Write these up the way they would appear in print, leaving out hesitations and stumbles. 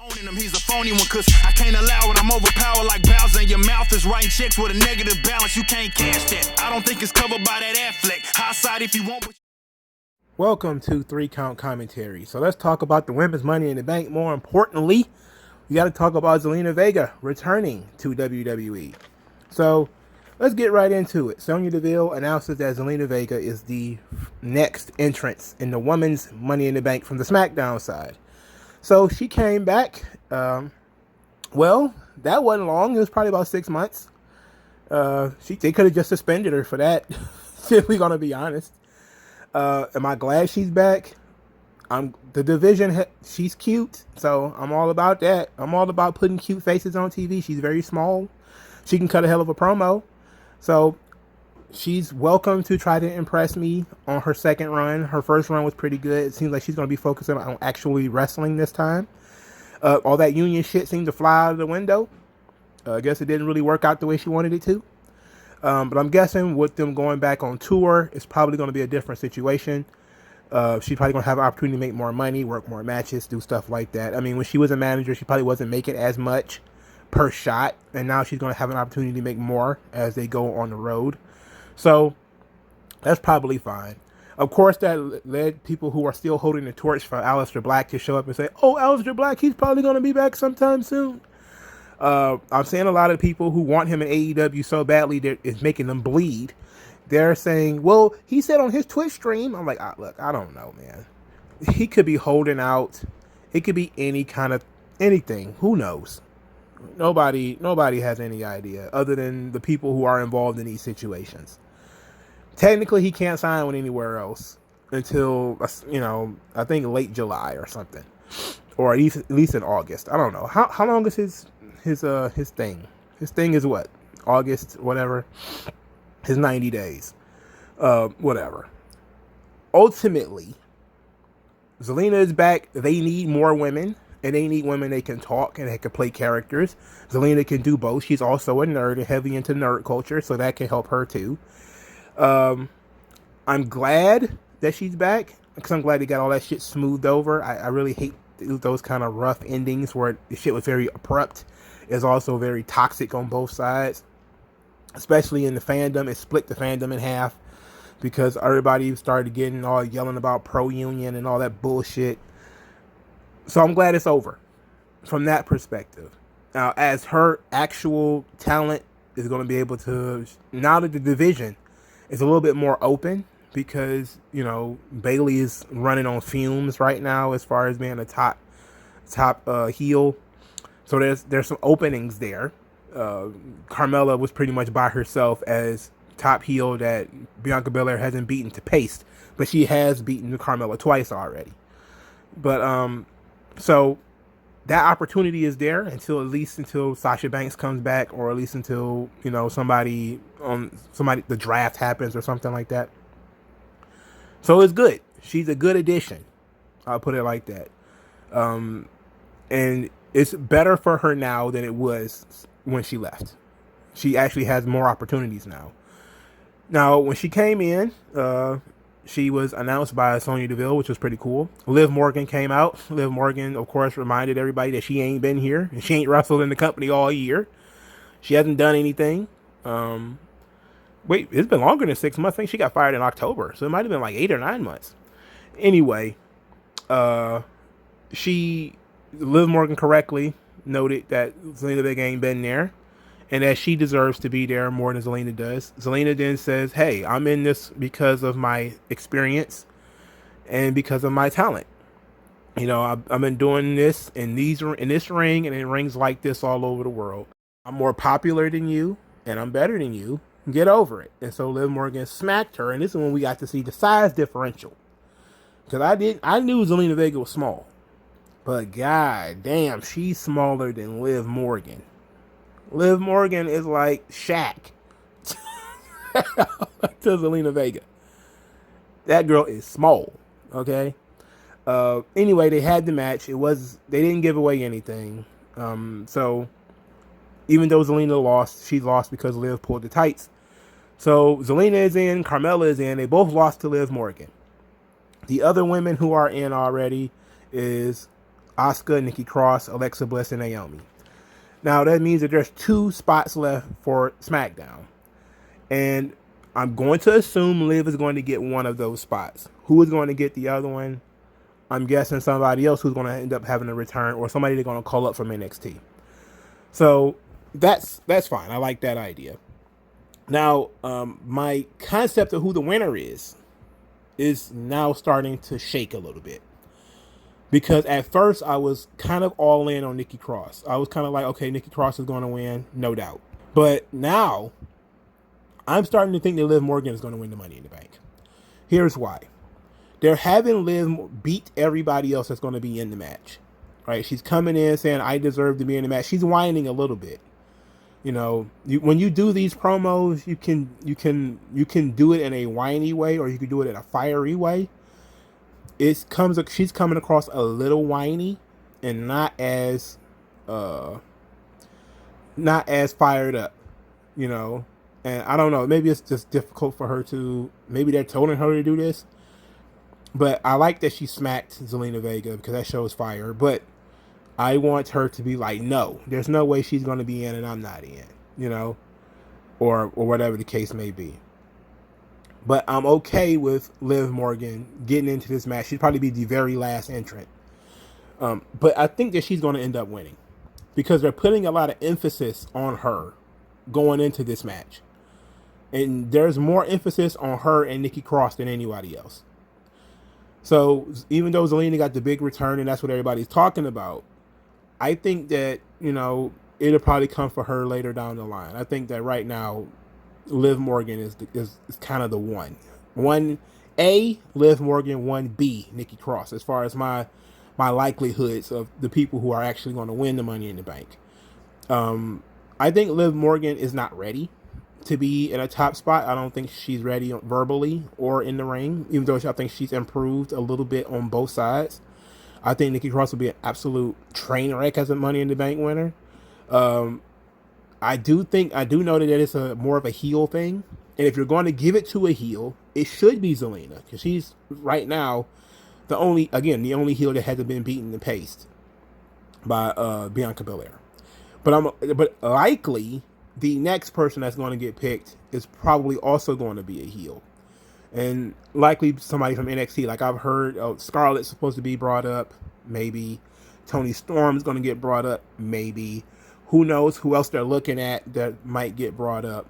Owning him, he's a phony one, cause I can't allow it. I'm overpowered like Bowser, and your mouth is writing checks with a negative balance. You can't cash that. I don't think it's covered by that Affleck. High side if you want. Welcome to 3 Count Commentary. So let's talk about the women's Money in the Bank. More importantly, we got to talk about Zelina Vega returning to WWE. So let's get right into it. Sonya Deville announces that Zelina Vega is the next entrance in the women's Money in the Bank from the Smackdown side. So she came back. Well, that wasn't long. It was probably about 6 months. They could have just suspended her for that, if we're going to be honest. Am I glad she's back? The division, she's cute, so I'm all about that. I'm all about putting cute faces on TV. She's very small. She can cut a hell of a promo. So she's welcome to try to impress me on her second run. Her first run was pretty good. It seems like she's going to be focusing on actually wrestling this time. All that union shit seemed to fly out of the window. I guess it didn't really work out the way she wanted it to. But I'm guessing with them going back on tour, it's probably going to be a different situation. She's probably going to have an opportunity to make more money, work more matches, do stuff like that. I mean, when she was a manager, she probably wasn't making as much per shot. And now she's going to have an opportunity to make more as they go on the road. So that's probably fine. Of course, that led people who are still holding the torch for Aleister Black to show up and say, oh, Aleister Black, he's probably going to be back sometime soon. I'm seeing a lot of people who want him in AEW so badly that it's making them bleed. They're saying, well, he said on his Twitch stream. I'm like, look, I don't know, man. He could be holding out. It could be any kind of anything. Who knows? Nobody has any idea other than the people who are involved in these situations. Technically, he can't sign with anywhere else until, I think late July or something, or at least in August. I don't know. How long is his thing? His thing is what? August, whatever. His 90 days. Whatever. Ultimately, Zelina is back. They need more women, and they need women that can talk and that can play characters. Zelina can do both. She's also a nerd and heavy into nerd culture, so that can help her too. I'm glad that she's back because I'm glad they got all that shit smoothed over. I really hate those kind of rough endings where the shit was very abrupt. It's also very toxic on both sides, especially in the fandom. It split the fandom in half because everybody started getting all yelling about pro-union and all that bullshit. So I'm glad it's over from that perspective. Now, as her actual talent is going to be able to, now that the division is a little bit more open because, Bayley is running on fumes right now as far as being a top heel. So there's some openings there. Carmella was pretty much by herself as top heel that Bianca Belair hasn't beaten to paste, but she has beaten Carmella twice already. But so that opportunity is there until Sasha Banks comes back, or at least until somebody the draft happens or something like that. So it's good. She's a good addition. I'll put it like that. And it's better for her now than it was when she left. She actually has more opportunities now. Now, when she came in, she was announced by Sonya Deville, which was pretty cool. Liv Morgan came out. Liv Morgan, of course, reminded everybody that she ain't been here and she ain't wrestled in the company all year. She hasn't done anything. Wait, it's been longer than 6 months. I think she got fired in October, so it might have been like 8 or 9 months. Anyway, Liv Morgan correctly noted that Zelina Vega ain't been there and that she deserves to be there more than Zelina does. Zelina then says, hey, I'm in this because of my experience and because of my talent. I've been doing this in this ring and in rings like this all over the world. I'm more popular than you and I'm better than you. Get over it. And so Liv Morgan smacked her, and this is when we got to see the size differential. Because I knew Zelina Vega was small. But god damn, she's smaller than Liv Morgan. Liv Morgan is like Shaq to Zelina Vega. That girl is small. Okay. Anyway, they had the match. They didn't give away anything. So even though Zelina lost, she lost because Liv pulled the tights. So Zelina is in, Carmella is in. They both lost to Liv Morgan. The other women who are in already is Asuka, Nikki Cross, Alexa Bliss, and Naomi. Now that means that there's 2 spots left for SmackDown. And I'm going to assume Liv is going to get one of those spots. Who is going to get the other one? I'm guessing somebody else who's going to end up having a return, or somebody they're going to call up from NXT. So that's fine. I like that idea. Now, my concept of who the winner is now starting to shake a little bit. Because at first I was kind of all in on Nikki Cross. I was kind of like, okay, Nikki Cross is going to win, no doubt. But now I'm starting to think that Liv Morgan is going to win the Money in the Bank. Here's why. They're having Liv beat everybody else that's going to be in the match. Right? She's coming in saying, I deserve to be in the match. She's whining a little bit. You know, when you do these promos, you can do it in a whiny way, or you can do it in a fiery way. She's coming across a little whiny and not as fired up, you know. And I don't know, maybe it's just difficult for her to, maybe they're telling her to do this. But I like that she smacked Zelina Vega because that shows fire. But I want her to be like, no, there's no way she's going to be in and I'm not in, you know, or whatever the case may be. But I'm okay with Liv Morgan getting into this match. She'd probably be the very last entrant. But I think that she's going to end up winning because they're putting a lot of emphasis on her going into this match. And there's more emphasis on her and Nikki Cross than anybody else. So even though Zelina got the big return and that's what everybody's talking about, I think that, you know, it'll probably come for her later down the line. I think that right now, Liv Morgan is kind of the one. 1A, Liv Morgan, 1B, Nikki Cross, as far as my likelihoods of the people who are actually going to win the Money in the Bank. I think Liv Morgan is not ready to be in a top spot. I don't think she's ready verbally or in the ring, even though I think she's improved a little bit on both sides. I think Nikki Cross will be an absolute train wreck as a Money in the Bank winner. I do know that it's more of a heel thing. And if you're going to give it to a heel, it should be Zelina, because she's right now the only heel that hasn't been beaten and paced by Bianca Belair. But likely the next person that's going to get picked is probably also going to be a heel. And likely somebody from NXT. Like I've heard Scarlett's supposed to be brought up, maybe. Toni Storm's going to get brought up, maybe. Who knows who else they're looking at that might get brought up.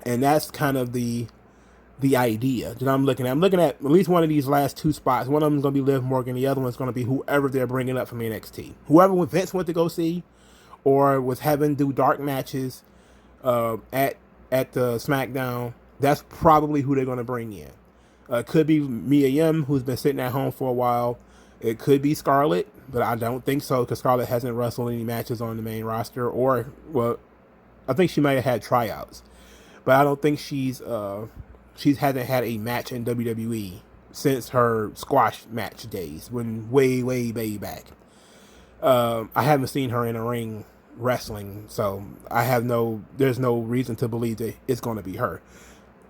And that's kind of the idea that I'm looking at. I'm looking at least one of these last 2 spots. One of them is going to be Liv Morgan. The other one's going to be whoever they're bringing up from NXT. Whoever Vince went to go see or was having do dark matches at the SmackDown, that's probably who they're going to bring in. Could be Mia Yim, who's been sitting at home for a while. It could be Scarlett, but I don't think so because Scarlett hasn't wrestled any matches on the main roster. I think she might have had tryouts, but I don't think she hasn't had a match in WWE since her squash match days, when way back. I haven't seen her in a ring wrestling, so there's no reason to believe that it's going to be her.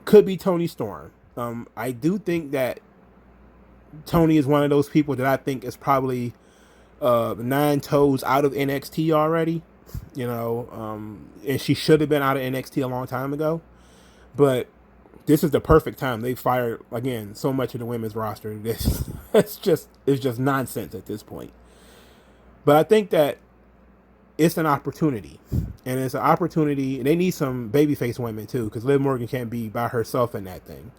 Could be Toni Storm. I do think that Toni is one of those people that I think is probably 9 toes out of NXT already, you know, and she should have been out of NXT a long time ago. But this is the perfect time. They fired again so much of the women's roster. It's just nonsense at this point. But I think that it's an opportunity, and it's an opportunity. They need some babyface women too, because Liv Morgan can't be by herself in that thing.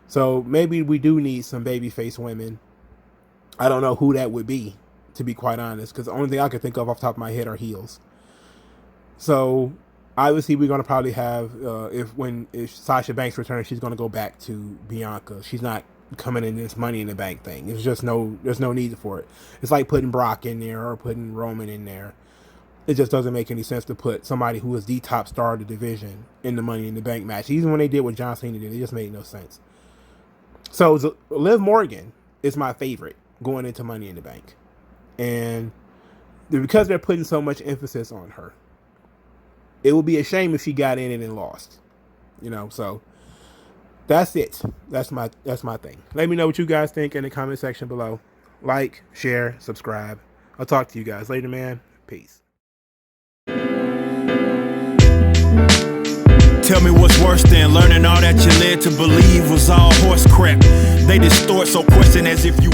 So maybe we do need some babyface women. I don't know who that would be, to be quite honest, because the only thing I can think of off the top of my head are heels. So obviously we're going to probably have, if Sasha Banks returns, she's going to go back to Bianca. She's not coming in this Money in the Bank thing. There's no need for it. It's like putting Brock in there or putting Roman in there. It just doesn't make any sense to put somebody who is the top star of the division in the Money in the Bank match. Even when they did what John Cena did, it just made no sense. So Liv Morgan is my favorite going into Money in the Bank. And because they're putting so much emphasis on her, it would be a shame if she got in and then lost. You know, so that's it. That's my thing. Let me know what you guys think in the comment section below. Like, share, subscribe. I'll talk to you guys later, man. Peace. Tell me what's worse than learning all that you led to believe was all horse crap. They distort, so question as if you